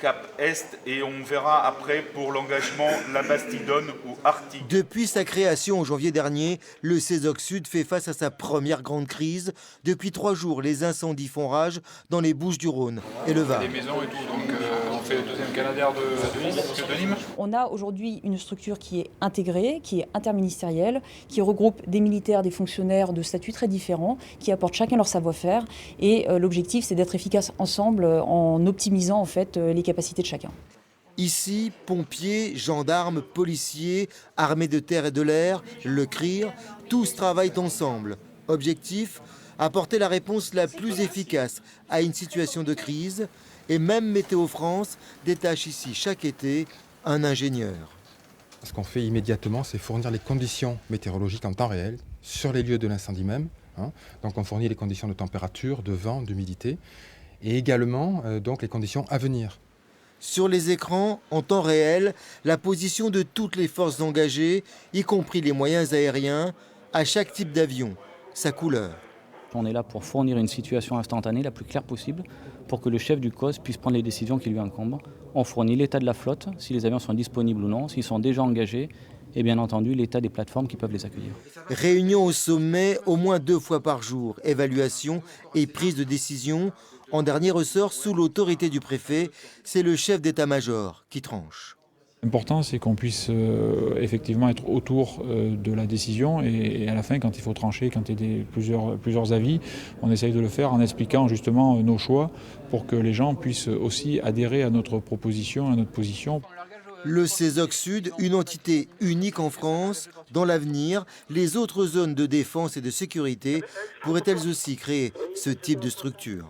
Cap Est et on verra après pour l'engagement La Bastidonne ou Arctique. Depuis sa création en janvier dernier, le CESOC Sud fait face à sa première grande crise. Depuis 3 jours, les incendies font rage dans les Bouches-du-Rhône et le Var. Des maisons et tout, donc on fait le deuxième Canadair de Nîmes. On a aujourd'hui une structure qui est intégrée, qui est interministérielle, qui regroupe des militaires, des fonctionnaires de statuts très différents, qui apportent chacun leur savoir-faire. Et l'objectif, c'est d'être efficace ensemble en optimisant en fait les capacités de chacun. Ici, pompiers, gendarmes, policiers, armées de terre et de l'air, le CRIR, tous travaillent ensemble. Objectif, apporter la réponse la plus efficace à une situation de crise. Et même Météo France détache ici chaque été un ingénieur. Ce qu'on fait immédiatement, c'est fournir les conditions météorologiques en temps réel sur les lieux de l'incendie même. Donc on fournit les conditions de température, de vent, d'humidité et également donc les conditions à venir. Sur les écrans, en temps réel, la position de toutes les forces engagées, y compris les moyens aériens, à chaque type d'avion, sa couleur. On est là pour fournir une situation instantanée la plus claire possible pour que le chef du COS puisse prendre les décisions qui lui incombent. On fournit l'état de la flotte, si les avions sont disponibles ou non, s'ils sont déjà engagés, et bien entendu l'état des plateformes qui peuvent les accueillir. Réunion au sommet au moins 2 fois par jour, évaluation et prise de décision. En dernier ressort, sous l'autorité du préfet, c'est le chef d'état-major qui tranche. L'important, c'est qu'on puisse effectivement être autour de la décision et à la fin, quand il faut trancher, quand il y a plusieurs avis, on essaye de le faire en expliquant justement nos choix pour que les gens puissent aussi adhérer à notre proposition, à notre position. Le CESOC Sud, une entité unique en France. Dans l'avenir, les autres zones de défense et de sécurité pourraient elles aussi créer ce type de structure.